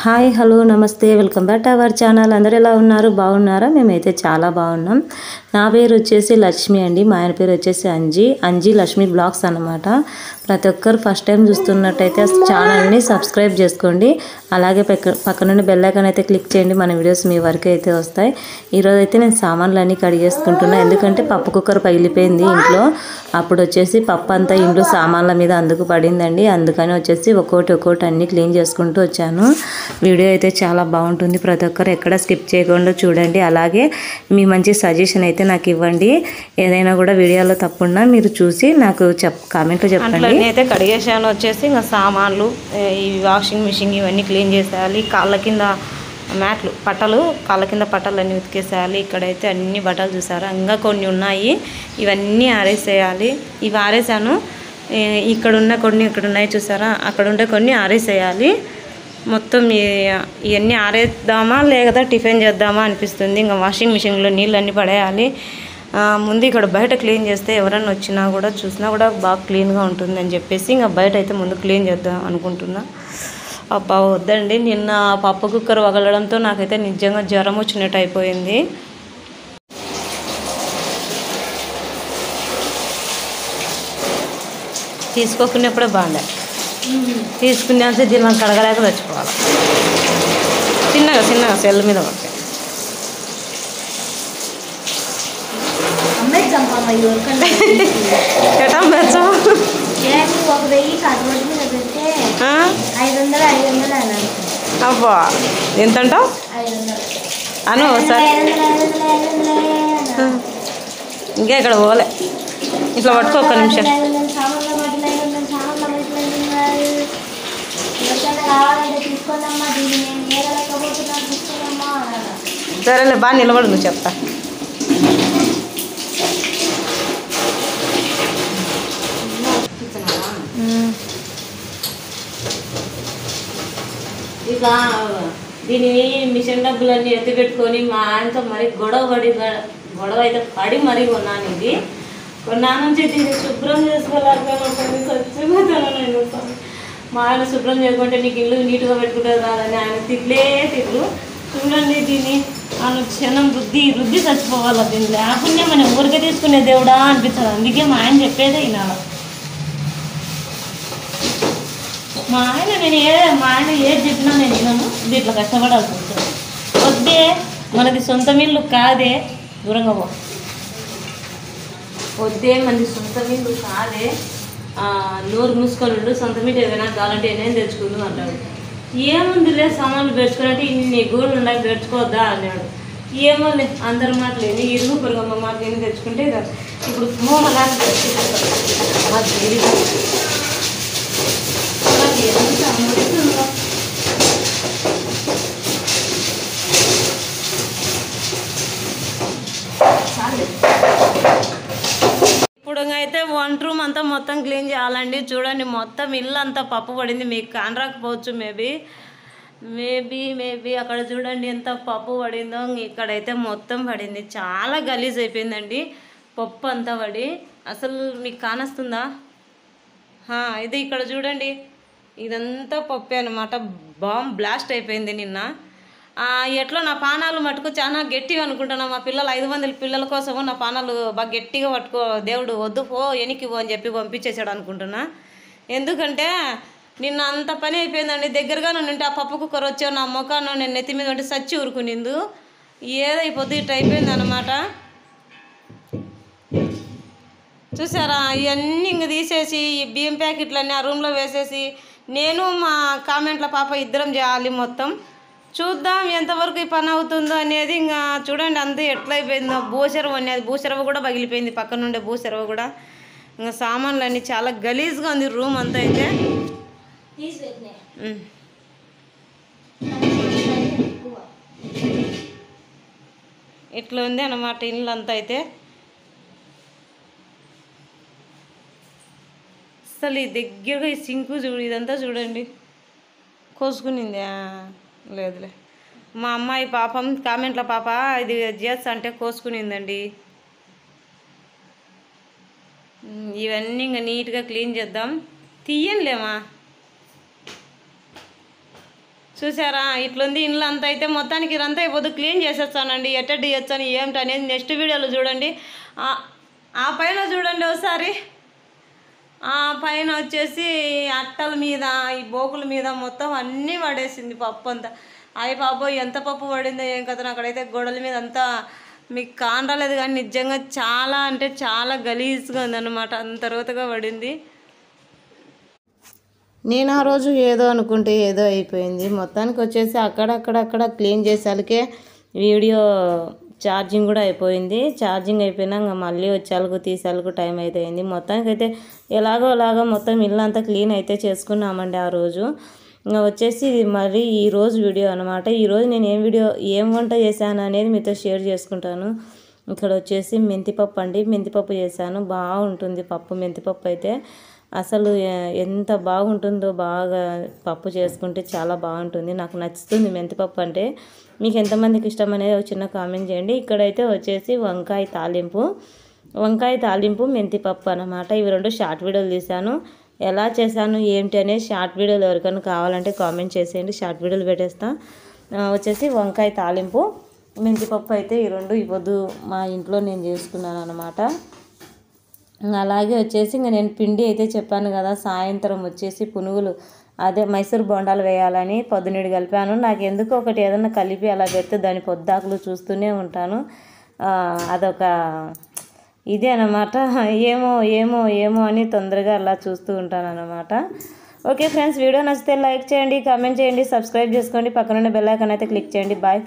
Hi hello నమస్తే welcome back to our channel. అందరూ ఎలా ఉన్నారు? బాగున్నారా? మేమైతే చాలా బాగున్నాం. నా పేరు వచ్చేసి లక్ష్మి అండి. మా ఆయన పేరు వచ్చేసి అంజీ లక్ష్మి బ్లాగ్స్ అన్నమాట. ప్రతి ఒక్కరు ఫస్ట్ టైం చూస్తున్నట్టయితే ఛానల్ని సబ్స్క్రైబ్ చేసుకోండి. అలాగే పక్కనున్న బెల్ ఐకాన్ అయితే క్లిక్ చేయండి. మన వీడియోస్ మీ వరకు అయితే వస్తాయి. ఈరోజు అయితే నేను సామాన్లు అన్నీ కడిగేసుకుంటున్నా. ఎందుకంటే పప్పు కుక్కర్ పగిలిపోయింది ఇంట్లో. అప్పుడు వచ్చేసి పప్పు అంతా ఇంట్లో సామాన్ల మీద అందుకు పడిందండి. అందుకని వచ్చేసి ఒక్కోటి అన్నీ క్లీన్ చేసుకుంటూ వచ్చాను. వీడియో అయితే చాలా బాగుంటుంది. ప్రతి ఒక్కరు ఎక్కడ స్కిప్ చేయకుండా చూడండి. అలాగే మీ మంచి సజెషన్ అయితే నాకు ఇవ్వండి. ఏదైనా కూడా వీడియోలో తప్పున్నా మీరు చూసి నాకు కామెంట్లో చెప్పండి. అయితే కడిగేసాను. వచ్చేసి ఇంకా సామాన్లు, ఈ వాషింగ్ మిషన్ ఇవన్నీ క్లీన్ చేసేయాలి. కాళ్ళ కింద మ్యాట్లు కాళ్ళ కింద పట్టలు అన్నీ ఉతికేసేయాలి. ఇక్కడైతే అన్ని బట్టలు చూసారా, ఇంకా కొన్ని ఉన్నాయి. ఇవన్నీ ఆరేసేయాలి. ఇవి ఆరేసాను. ఇక్కడ ఉన్నాయి చూసారా, అక్కడ ఉండే కొన్ని ఆరేసేయాలి. మొత్తం ఇవన్నీ ఆరేద్దామా లేదా టిఫిన్ చేద్దామా అనిపిస్తుంది. ఇంకా వాషింగ్ మిషన్లో నీళ్ళు అన్నీ పడేయాలి. ముందు ఇక్కడ బయట క్లీన్ చేస్తే ఎవరన్నా వచ్చినా కూడా చూసినా కూడా బాగా క్లీన్గా ఉంటుంది అని చెప్పేసి ఇంకా బయట అయితే ముందు క్లీన్ చేద్దాం అనుకుంటున్నా. అబ్బా వద్దండి, నిన్న పప్పు కుక్కర్ వగలడంతో నాకైతే నిజంగా జ్వరం వచ్చినట్టు అయిపోయింది. తీసుకోకున్నప్పుడే బాగుండే, తీసుకునే దీన్ని కడగలేక తెచ్చుకోవాలి. చిన్నగా సెల్ మీద పడితే అబ్బా ఎంత అంటావు అను ఒకసారి. ఇంకా ఇక్కడ పోలే, ఇట్లా పట్టుకో ఒక్క నిమిషం. సరేలే, బాగా నిలబడు, నువ్వు చెప్తా. ఇక దీని మిషన్ డబ్బులన్నీ ఎత్తి పెట్టుకొని మా ఆయనతో మరి గొడవ అయితే పడి మరీ కొన్నాను. ఇది కొన్నా నుంచి దీన్ని శుభ్రం చేసుకోలేకపోతే చచ్చిపోతాను. మా ఆయన శుభ్రం చేసుకుంటే నీకు ఇల్లు నీట్గా పెట్టుకుంటే రాదని ఆయన తిట్లు. చూడండి, దీన్ని క్షణం రుద్ది చచ్చిపోవాలి. దీన్ని లేకుండా మనం ఊరికే తీసుకునే దేవుడా అనిపిస్తుంది. అందుకే మా ఆయన చెప్పేదే వినాల. మా ఆయన ఏది చెప్పినా నేను వినను. దీంట్లో కష్టపడాల్సి వస్తుంది. వద్దే, మనది సొంత ఇల్లు కాదే, దూరంగా వద్దే, మనది సొంత ఇల్లు కాదే, నోరు మూసుకొని సొంత మీద ఏదైనా కావాలంటే ఏదైనా తెచ్చుకుందాం అంటాడు. ఏముందిలే సామాన్లు పెంచుకున్నట్టు ఇన్ని గోళ్ళు ఉండాలి, పెంచుకోవద్దా అన్నాడు. ఏమోలే, అందరి మాటలేని ఇరుగు పొరుగమ్మ మాటలేని తెచ్చుకుంటే ఇప్పుడు మోహలాన్ని ఇప్పుడు అయితే వంట రూమ్ అంతా మొత్తం క్లీన్ చేయాలండి. చూడండి, మొత్తం ఇల్లు అంతా పప్పు పడింది. మీకు కానరాకపోవచ్చు మేబీ అక్కడ చూడండి ఎంత పప్పు పడిందో. ఇక్కడైతే మొత్తం పడింది. చాలా గలీజ్ అయిపోయిందండి పప్పు అంతా పడి. అసలు మీకు కానొస్తుందా? ఇది ఇక్కడ చూడండి, ఇదంతా పప్పే అనమాట. బ్లాస్ట్ అయిపోయింది నిన్న. ఎట్లా నా పానాలు మటుకు చాలా గట్టిగా అనుకుంటున్నా. మా పిల్లలు 500 పిల్లల కోసము నా పానాలు బాగా గట్టిగా పట్టుకో, దేవుడు వద్దు పో ఎనికి పో అని చెప్పి పంపించేసాడు అనుకుంటున్నా. ఎందుకంటే నిన్న అంత పని అయిపోయిందండి. దగ్గరగా ఉంటే ఆ పప్పు కుక్కర్ వచ్చావు నా ముఖాన్ని నేను నెత్తి మీద ఉంటే సచ్చి ఊరుకునిందు. ఏదైపోద్ది ఇట్లా అయిపోయింది అనమాట. చూసారా, ఇవన్నీ ఇంక తీసేసి ఈ బియ్యం ప్యాకెట్లన్నీ ఆ రూమ్లో వేసేసి నేను మా కామెంట్ల పాప ఇద్దరం చేయాలి మొత్తం. చూద్దాం ఎంతవరకు ఈ పని అవుతుందో అనేది. ఇంకా చూడండి అంతా ఎట్లా అయిపోయిందో. భూసెరవ కూడా పగిలిపోయింది, పక్కన ఉండే భూసెరవ కూడా. ఇంకా సామాన్లు అన్నీ చాలా గలీజ్గా ఉంది రూమ్ అంతా. అయితే ఇట్లా ఉంది అన్నమాట ఇల్లు అంతా. అయితే అసలు ఈ దగ్గరగా ఈ సింకు ఇదంతా చూడండి కోసుకునింది. లేదులే, మా అమ్మాయి పాపం కామెంట్ల పాప ఇది చేస్తా అంటే కోసుకునిందండి. ఇవన్నీ ఇంకా నీట్గా క్లీన్ చేద్దాం. తీయంలేమా, చూసారా ఇట్లుంది ఇల్లు అంతా. అయితే మొత్తానికి ఇదంతా అయిపోదు క్లీన్ చేసేస్తానండి. ఎట్ట చేయొచ్చని ఏమిటి అనేది నెక్స్ట్ వీడియోలో చూడండి. ఆ పైన చూడండి ఒకసారి, ఆ పైన వచ్చేసి అట్టల మీద ఈ బోకుల మీద మొత్తం అన్నీ పడేసింది పప్పు అంతా. అయ్యి బాబోయ్ ఎంత పప్పు పడిందో ఏం కదా. అక్కడైతే గోడల మీద అంతా మీకు కానరాలేదు కానీ నిజంగా చాలా అంటే చాలా గలీజ్గా ఉందన్నమాట. అంత రోతగా పడింది. నేను ఆ రోజు ఏదో అనుకుంటే ఏదో అయిపోయింది. మొత్తానికి వచ్చేసి అక్కడక్కడ క్లీన్ చేసేసరికే వీడియో ఛార్జింగ్ కూడా అయిపోయింది. ఛార్జింగ్ అయిపోయినా మళ్ళీ వచ్చేలకు తీసేలకు టైం అయితే అయింది. మొత్తానికి అయితే ఎలాగో మొత్తం ఇల్లు అంతా క్లీన్ అయితే చేసుకున్నామండి ఆ రోజు. ఇంకా వచ్చేసి మరి ఈరోజు వీడియో అనమాట. ఈరోజు నేను ఏం వంట చేశాను అనేది మీతో షేర్ చేసుకుంటాను. ఇక్కడ వచ్చేసి మెంతిపప్పు అండి, మెంతిపప్పు చేశాను. బాగుంటుంది పప్పు, మెంతిపప్పు అయితే అసలు ఎంత బాగుంటుందో. బాగా పప్పు చేసుకుంటే చాలా బాగుంటుంది. నాకు నచ్చుతుంది మెంతిపప్పు అంటే. మీకు ఎంతమందికి ఇష్టం అనేది ఒక చిన్న కామెంట్ చేయండి. ఇక్కడైతే వచ్చేసి వంకాయ తాలింపు మెంతిపప్పు అన్నమాట. ఇవి రెండు షార్ట్ వీడియోలు తీశాను. ఎలా చేశాను ఏంటి అనేది షార్ట్ వీడియోలు ఎవరికైనా కావాలంటే కామెంట్ చేసేయండి, షార్ట్ వీడియోలు పెట్టేస్తా. వచ్చేసి వంకాయ తాలింపు మెంతిపప్పు అయితే ఈ రెండు ఇవ్వద్దు మా ఇంట్లో నేను చేసుకున్నాను అనమాట. అలాగే వచ్చేసి ఇంకా నేను పిండి అయితే చెప్పాను కదా, సాయంత్రం వచ్చేసి పునుగులు అదే మైసూర్ బొండాలు వేయాలని పొద్దునీడు కలిపాను. నాకు ఎందుకు ఒకటి ఏదన్నా కలిపి అలా పెడితే దాని పొద్దాకులు చూస్తూనే ఉంటాను. అదొక ఇదే అన్నమాట. ఏమో అని తొందరగా అలా చూస్తూ ఉంటాను అన్నమాట. ఓకే ఫ్రెండ్స్, వీడియో నచ్చితే లైక్ చేయండి, కామెంట్ చేయండి, సబ్స్క్రైబ్ చేసుకోండి, పక్కనున్న బెల్ ఐకాన్ అయితే క్లిక్ చేయండి. బాయ్.